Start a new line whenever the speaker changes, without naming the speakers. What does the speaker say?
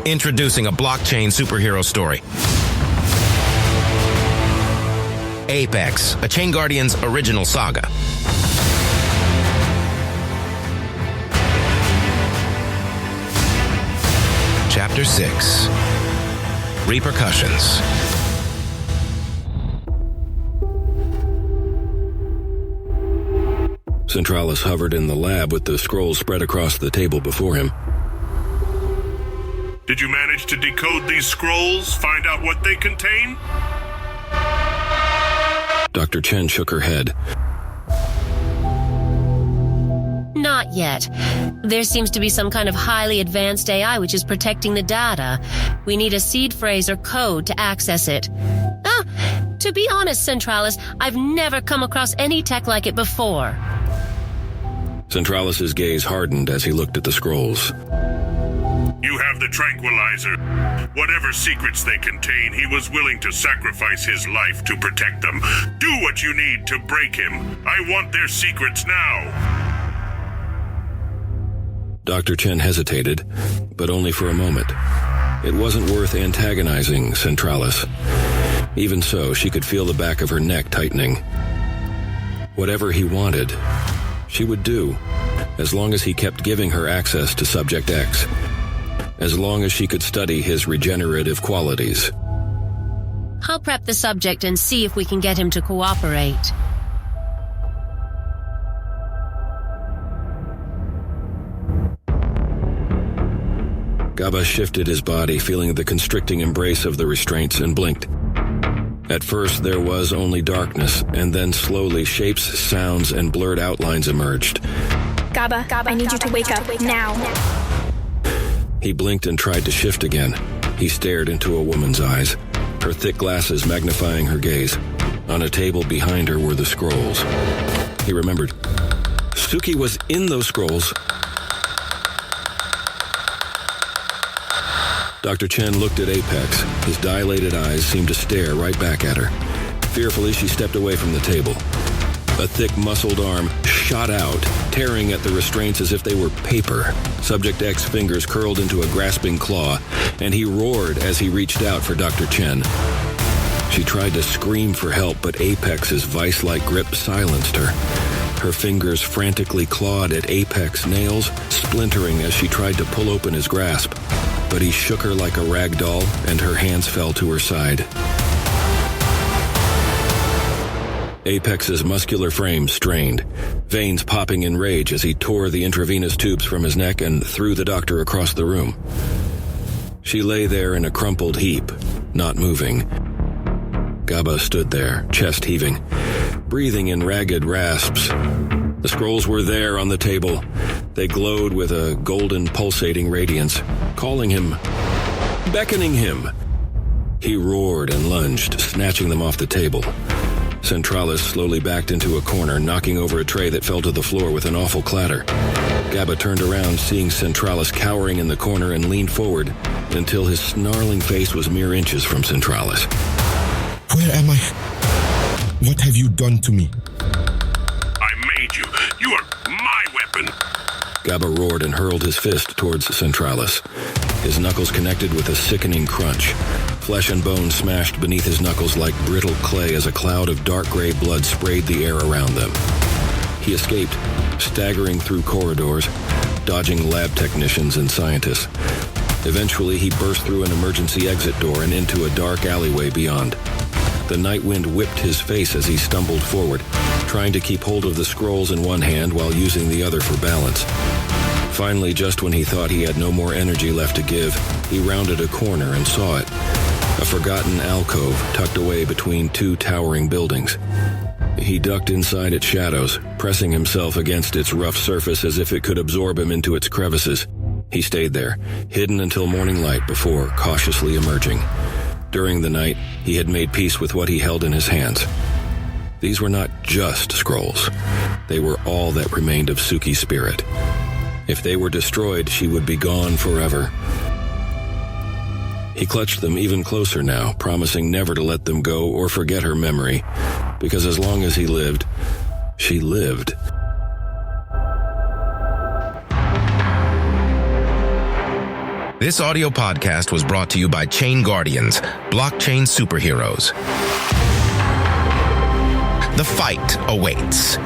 Introducing a blockchain superhero story. ApeX, a ChainGuardians original saga. Chapter 6. Repercussions.
Centralis hovered in the lab with the scrolls spread across the table before him.
Did you manage to decode these scrolls? Find out what they contain?
Dr. Chen shook her head.
Not yet. There seems to be some kind of highly advanced AI which is protecting the data. We need a seed phrase or code to access it. To be honest, Centralis, I've never come across any tech like it before.
Centralis's gaze hardened as he looked at the scrolls.
You have the tranquilizer. Whatever secrets they contain, he was willing to sacrifice his life to protect them. Do what you need to break him. I want their secrets now.
Dr. Chen hesitated, but only for a moment. It wasn't worth antagonizing Centralis. Even so, she could feel the back of her neck tightening. Whatever he wanted, she would do, as long as he kept giving her access to Subject X. As long as she could study his regenerative qualities.
I'll prep the subject and see if we can get him to cooperate.
Gabba shifted his body, feeling the constricting embrace of the restraints, and blinked. At first there was only darkness, and then slowly shapes, sounds, and blurred outlines emerged.
Gabba, I need you to wake up now.
He blinked and tried to shift again. He stared into a woman's eyes, her thick glasses magnifying her gaze. On a table behind her were the scrolls. He remembered. Suki was in those scrolls. Dr. Chen looked at ApeX. His dilated eyes seemed to stare right back at her. Fearfully, she stepped away from the table. A thick, muscled arm shot out, tearing at the restraints as if they were paper. Subject X's fingers curled into a grasping claw, and he roared as he reached out for Dr. Chen. She tried to scream for help, but ApeX's vice-like grip silenced her. Her fingers frantically clawed at ApeX's nails, splintering as she tried to pull open his grasp. But he shook her like a rag doll, and her hands fell to her side. ApeX's muscular frame strained, veins popping in rage as he tore the intravenous tubes from his neck and threw the doctor across the room. She lay there in a crumpled heap, not moving. Gabba stood there, chest heaving, breathing in ragged rasps. The scrolls were there on the table. They glowed with a golden pulsating radiance, calling him, beckoning him. He roared and lunged, snatching them off the table. Centralis slowly backed into a corner, knocking over a tray that fell to the floor with an awful clatter. Gabba turned around, seeing Centralis cowering in the corner, and leaned forward until his snarling face was mere inches from Centralis.
Where am I? What have you done to me?
I made you. You are my weapon.
Gabba roared and hurled his fist towards Centralis. His knuckles connected with a sickening crunch. Flesh and bone smashed beneath his knuckles like brittle clay as a cloud of dark gray blood sprayed the air around them. He escaped, staggering through corridors, dodging lab technicians and scientists. Eventually, he burst through an emergency exit door and into a dark alleyway beyond. The night wind whipped his face as he stumbled forward, trying to keep hold of the scrolls in one hand while using the other for balance. Finally, just when he thought he had no more energy left to give, he rounded a corner and saw it. A forgotten alcove tucked away between two towering buildings. He ducked inside its shadows, pressing himself against its rough surface as if it could absorb him into its crevices. He stayed there, hidden until morning light before cautiously emerging. During the night, he had made peace with what he held in his hands. These were not just scrolls. They were all that remained of Suki's spirit. If they were destroyed, she would be gone forever. He clutched them even closer now, promising never to let them go or forget her memory, because as long as he lived, she lived.
This audio podcast was brought to you by ChainGuardians, blockchain superheroes. The fight awaits.